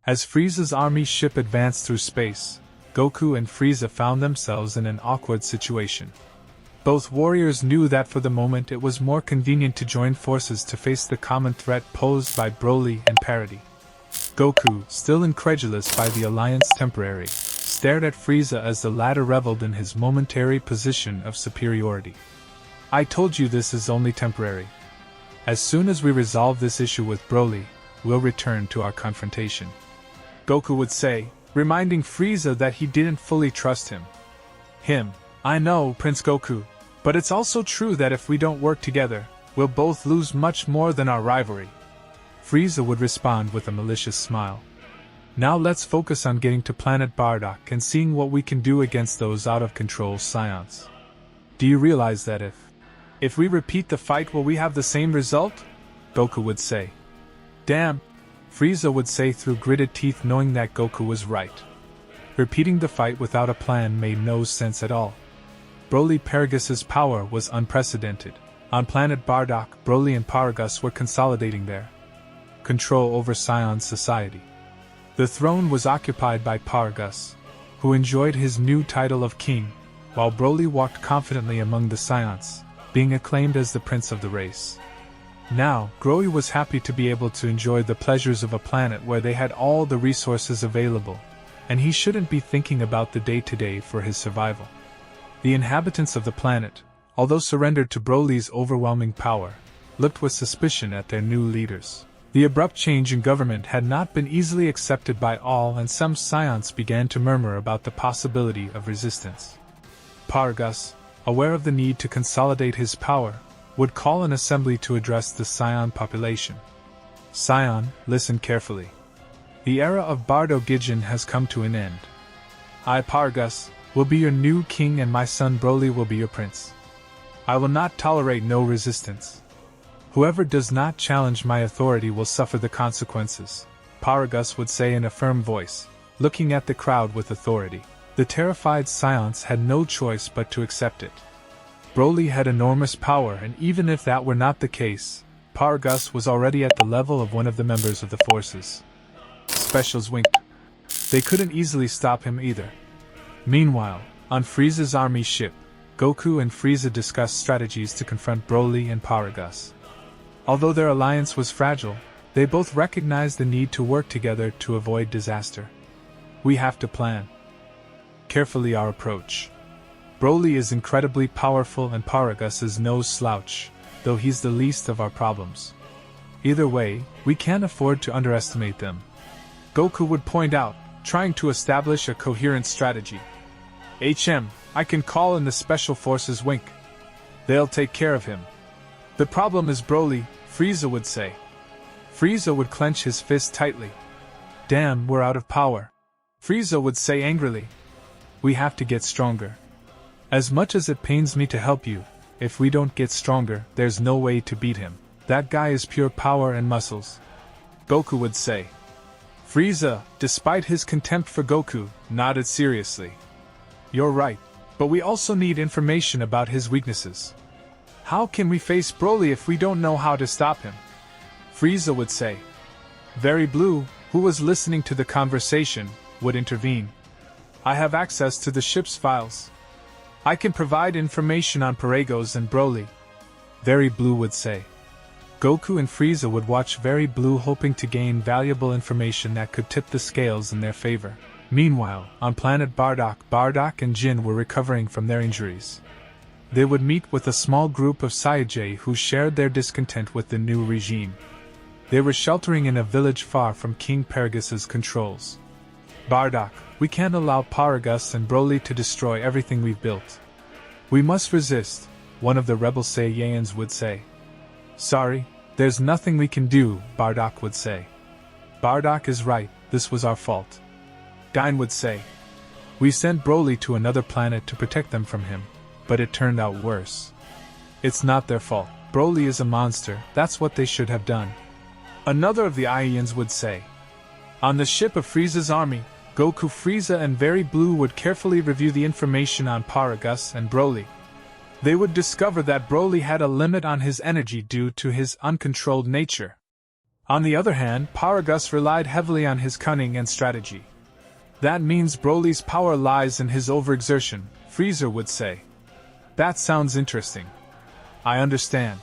As Frieza's army ship advanced through space, Goku and Frieza found themselves in an awkward situation. Both warriors knew that for the moment it was more convenient to join forces to face the common threat posed by Broly and Parody. Goku, still incredulous by the alliance temporary, stared at Frieza as the latter reveled in his momentary position of superiority. I told you this is only temporary. As soon as we resolve this issue with Broly, we'll return to our confrontation, Goku would say, reminding Frieza that he didn't fully trust him. I know, Prince Goku, but it's also true that if we don't work together, we'll both lose much more than our rivalry. Frieza would respond with a malicious smile. Now let's focus on getting to planet Bardock and seeing what we can do against those out-of-control Saiyans. Do you realize that if we repeat the fight will we have the same result? Goku would say. Damn, Frieza would say through gritted teeth knowing that Goku was right. Repeating the fight without a plan made no sense at all. Broly Paragus' power was unprecedented. On planet Bardock, Broly and Paragus were consolidating their control over Saiyan's society. The throne was occupied by Paragus, who enjoyed his new title of king, while Broly walked confidently among the Saiyans, being acclaimed as the prince of the race. Now, Broly was happy to be able to enjoy the pleasures of a planet where they had all the resources available, and he shouldn't be thinking about the day-to-day for his survival. The inhabitants of the planet, although surrendered to Broly's overwhelming power, looked with suspicion at their new leaders. The abrupt change in government had not been easily accepted by all, and some Saiyans began to murmur about the possibility of resistance. Paragus, aware of the need to consolidate his power, would call an assembly to address the Saiyan population. Saiyan, listen carefully. The era of Bardo Gijin has come to an end. I, Paragus, will be your new king and my son Broly will be your prince. I will not tolerate no resistance. Whoever does not challenge my authority will suffer the consequences, Paragus would say in a firm voice, looking at the crowd with authority. The terrified Saiyans had no choice but to accept it. Broly had enormous power, and even if that were not the case, Paragus was already at the level of one of the members of the forces. Specials winked. They couldn't easily stop him either. Meanwhile, on Frieza's army ship, Goku and Frieza discussed strategies to confront Broly and Paragus. Although their alliance was fragile, they both recognized the need to work together to avoid disaster. We have to plan carefully our approach. Broly is incredibly powerful and Paragus is no slouch, though he's the least of our problems. Either way, we can't afford to underestimate them, Goku would point out, trying to establish a coherent strategy. I can call in the Special Forces wink. They'll take care of him. The problem is Broly, Frieza would say. Frieza would clench his fist tightly. Damn, we're out of power. Frieza would say angrily. We have to get stronger. As much as it pains me to help you, if we don't get stronger, there's no way to beat him. That guy is pure power and muscles, Goku would say. Frieza, despite his contempt for Goku, nodded seriously. You're right, but we also need information about his weaknesses. How can we face Broly if we don't know how to stop him? Frieza would say. Very Blue, who was listening to the conversation, would intervene. I have access to the ship's files. I can provide information on Paragus and Broly, Very Blue would say. Goku and Frieza would watch Very Blue, hoping to gain valuable information that could tip the scales in their favor. Meanwhile, on planet Bardock, Bardock and Jin were recovering from their injuries. They would meet with a small group of Saiyajin who shared their discontent with the new regime. They were sheltering in a village far from King Paragus' controls. Bardock, we can't allow Paragus and Broly to destroy everything we've built. We must resist, one of the rebel Saiyans would say. Sorry, there's nothing we can do, Bardock would say. Bardock is right, this was our fault. Gain would say. We sent Broly to another planet to protect them from him, but it turned out worse. It's not their fault. Broly is a monster, that's what they should have done. Another of the Saiyans would say. On the ship of Frieza's army, Goku, Frieza and Very Blue would carefully review the information on Paragus and Broly. They would discover that Broly had a limit on his energy due to his uncontrolled nature. On the other hand, Paragus relied heavily on his cunning and strategy. That means Broly's power lies in his overexertion, Frieza would say. That sounds interesting. I understand.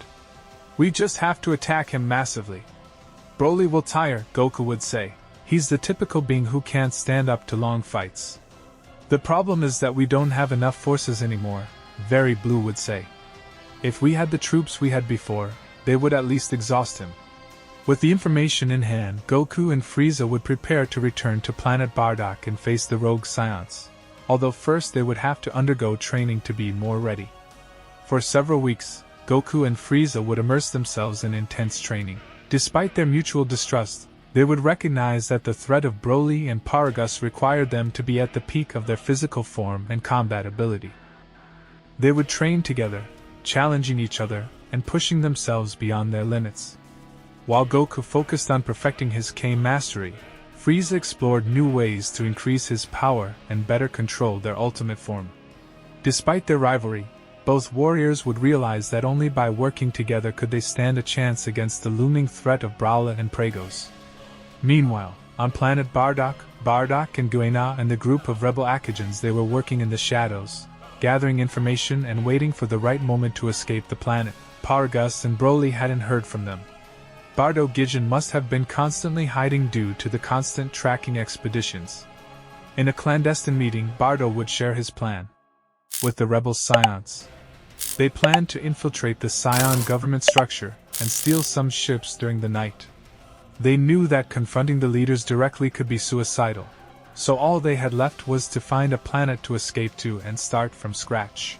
We just have to attack him massively. Broly will tire, Goku would say. He's the typical being who can't stand up to long fights. The problem is that we don't have enough forces anymore, Very Blue would say. If we had the troops we had before, they would at least exhaust him. With the information in hand, Goku and Frieza would prepare to return to planet Bardock and face the rogue Saiyans. Although first they would have to undergo training to be more ready. For several weeks, Goku and Frieza would immerse themselves in intense training. Despite their mutual distrust, they would recognize that the threat of Broly and Paragus required them to be at the peak of their physical form and combat ability. They would train together, challenging each other and pushing themselves beyond their limits. While Goku focused on perfecting his Kame mastery, Frieza explored new ways to increase his power and better control their ultimate form. Despite their rivalry, both warriors would realize that only by working together could they stand a chance against the looming threat of Brawler and Pragos. Meanwhile, on planet Bardock, Bardock and Guena and the group of rebel Akagans, they were working in the shadows, gathering information and waiting for the right moment to escape the planet. Paragus and Broly hadn't heard from them. Bardo Gijan must have been constantly hiding due to the constant tracking expeditions. In a clandestine meeting, Bardo would share his plan with the rebel Saiyans. They planned to infiltrate the Saiyan government structure and steal some ships during the night. They knew that confronting the leaders directly could be suicidal, so all they had left was to find a planet to escape to and start from scratch.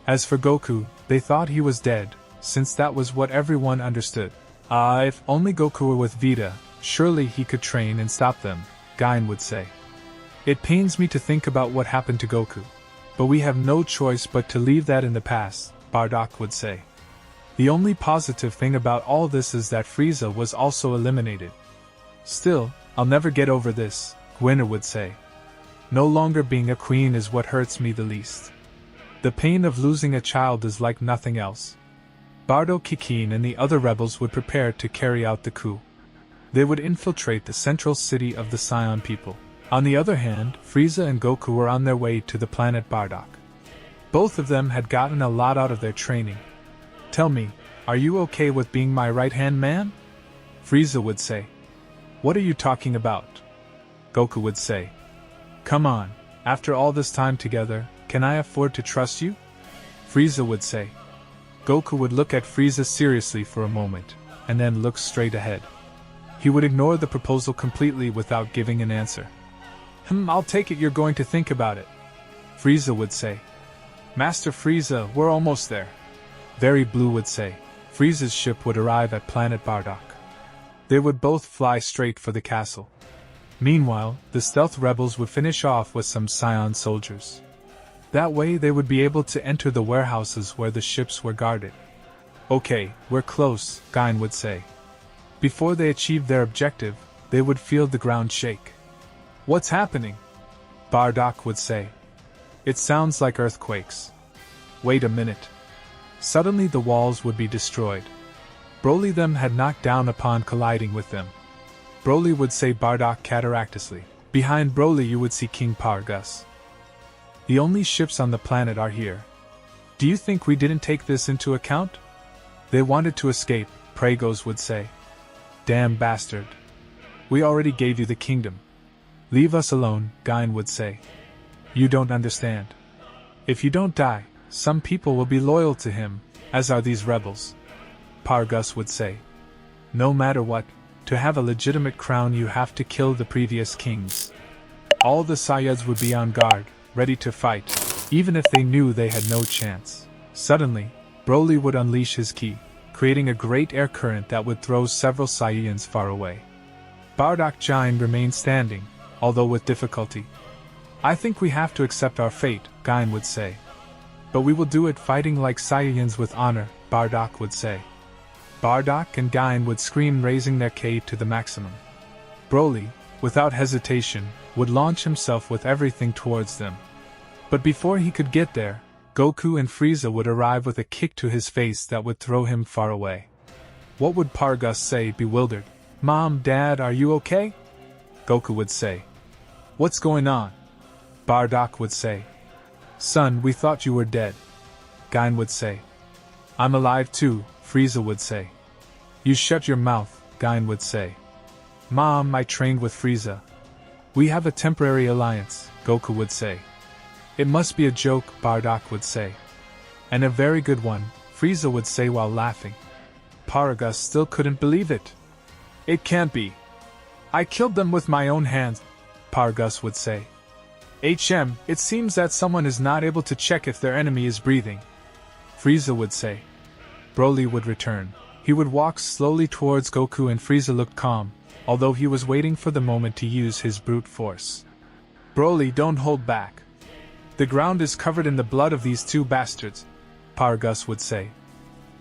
As for Goku, they thought he was dead, since that was what everyone understood. If only Goku were with Vita, surely he could train and stop them, Gain would say. It pains me to think about what happened to Goku, but we have no choice but to leave that in the past, Bardock would say. The only positive thing about all this is that Frieza was also eliminated. Still, I'll never get over this, Gwynner would say. No longer being a queen is what hurts me the least. The pain of losing a child is like nothing else. Bardo Kikin and the other rebels would prepare to carry out the coup. They would infiltrate the central city of the Saiyan people. On the other hand, Frieza and Goku were on their way to the planet Bardock. Both of them had gotten a lot out of their training. Tell me, are you okay with being my right-hand man? Frieza would say. What are you talking about? Goku would say. Come on, after all this time together, can I afford to trust you? Frieza would say. Goku would look at Frieza seriously for a moment, and then look straight ahead. He would ignore the proposal completely without giving an answer. I'll take it you're going to think about it, Frieza would say. Master Frieza, we're almost there, Very Blue would say. Frieza's ship would arrive at planet Bardock. They would both fly straight for the castle. Meanwhile, the stealth rebels would finish off with some Saiyan soldiers. That way they would be able to enter the warehouses where the ships were guarded. Okay, we're close, Gain would say. Before they achieved their objective, they would feel the ground shake. What's happening? Bardock would say. It sounds like earthquakes. Wait a minute. Suddenly the walls would be destroyed. Broly them had knocked down upon colliding with them. Broly would say, Bardock cataractously. Behind Broly you would see King Paragus. The only ships on the planet are here. Do you think we didn't take this into account? They wanted to escape, Pragos would say. Damn bastard. We already gave you the kingdom. Leave us alone, Gain would say. You don't understand. If you don't die, some people will be loyal to him, as are these rebels. Paragus would say. No matter what, to have a legitimate crown you have to kill the previous kings. All the Saiyans would be on guard, ready to fight, even if they knew they had no chance. Suddenly, Broly would unleash his ki, creating a great air current that would throw several Saiyans far away. Bardock Giant remained standing, although with difficulty. I think we have to accept our fate, Gain would say. But we will do it fighting like Saiyans with honor, Bardock would say. Bardock and Gain would scream, raising their ki to the maximum. Broly, without hesitation, would launch himself with everything towards them. But before he could get there, Goku and Frieza would arrive with a kick to his face that would throw him far away. What would Paragus say, bewildered? Mom, Dad, are you okay? Goku would say. What's going on? Bardock would say. Son, we thought you were dead. Gain would say. I'm alive too, Frieza would say. You shut your mouth, Gain would say. Mom, I trained with Frieza. We have a temporary alliance, Goku would say. It must be a joke, Bardock would say. And a very good one, Frieza would say while laughing. Paragus still couldn't believe it. It can't be. I killed them with my own hands, Paragus would say. It seems that someone is not able to check if their enemy is breathing, Frieza would say. Broly would return. He would walk slowly towards Goku and Frieza looked calm, although he was waiting for the moment to use his brute force. Broly, don't hold back. The ground is covered in the blood of these two bastards, Paragus would say.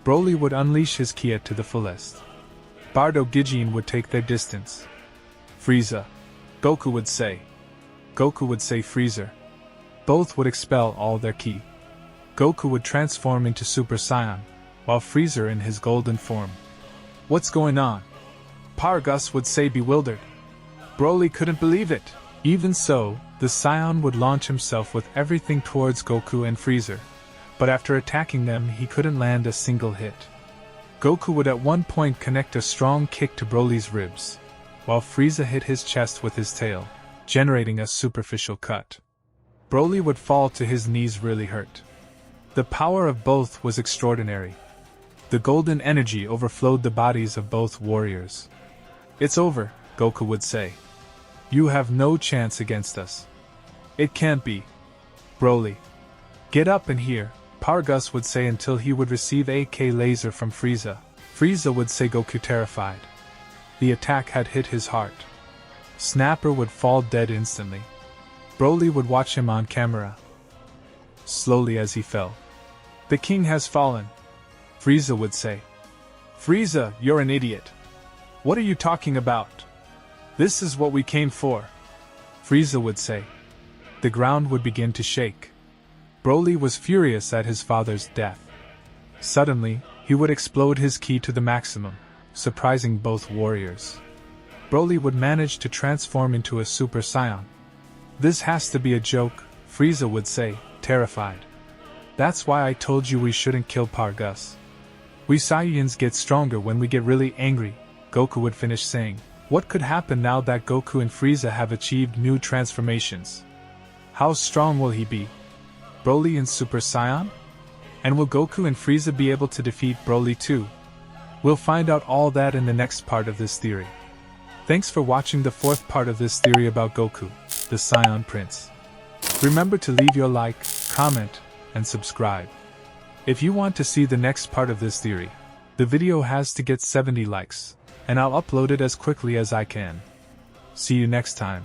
Broly would unleash his Kia to the fullest. Bardo Gijin would take their distance. Frieza. Goku would say. Goku would say Freezer. Both would expel all their ki. Goku would transform into Super Saiyan, while Freezer in his golden form. What's going on? Paragus would say bewildered. Broly couldn't believe it. Even so, the Saiyan would launch himself with everything towards Goku and Freezer. But after attacking them he couldn't land a single hit. Goku would at one point connect a strong kick to Broly's ribs, while Frieza hit his chest with his tail, generating a superficial cut. Broly would fall to his knees really hurt. The power of both was extraordinary. The golden energy overflowed the bodies of both warriors. It's over, Goku would say. You have no chance against us. It can't be. Broly. Get up and here, Paragus would say until he would receive AK laser from Frieza. Frieza would say Goku terrified. The attack had hit his heart. Snapper would fall dead instantly. Broly would watch him on camera. Slowly as he fell. The king has fallen, Frieza would say. Frieza, you're an idiot. What are you talking about? This is what we came for, Frieza would say. The ground would begin to shake. Broly was furious at his father's death. Suddenly, he would explode his ki to the maximum, surprising both warriors. Broly would manage to transform into a Super Saiyan. This has to be a joke, Frieza would say, terrified. That's why I told you we shouldn't kill Paragus. We Saiyans get stronger when we get really angry, Goku would finish saying. What could happen now that Goku and Frieza have achieved new transformations? How strong will he be? Broly in Super Saiyan? And will Goku and Frieza be able to defeat Broly too? We'll find out all that in the next part of this theory. Thanks for watching the fourth part of this theory about Goku, the Saiyan Prince. Remember to leave your like, comment, and subscribe. If you want to see the next part of this theory, the video has to get 70 likes, and I'll upload it as quickly as I can. See you next time.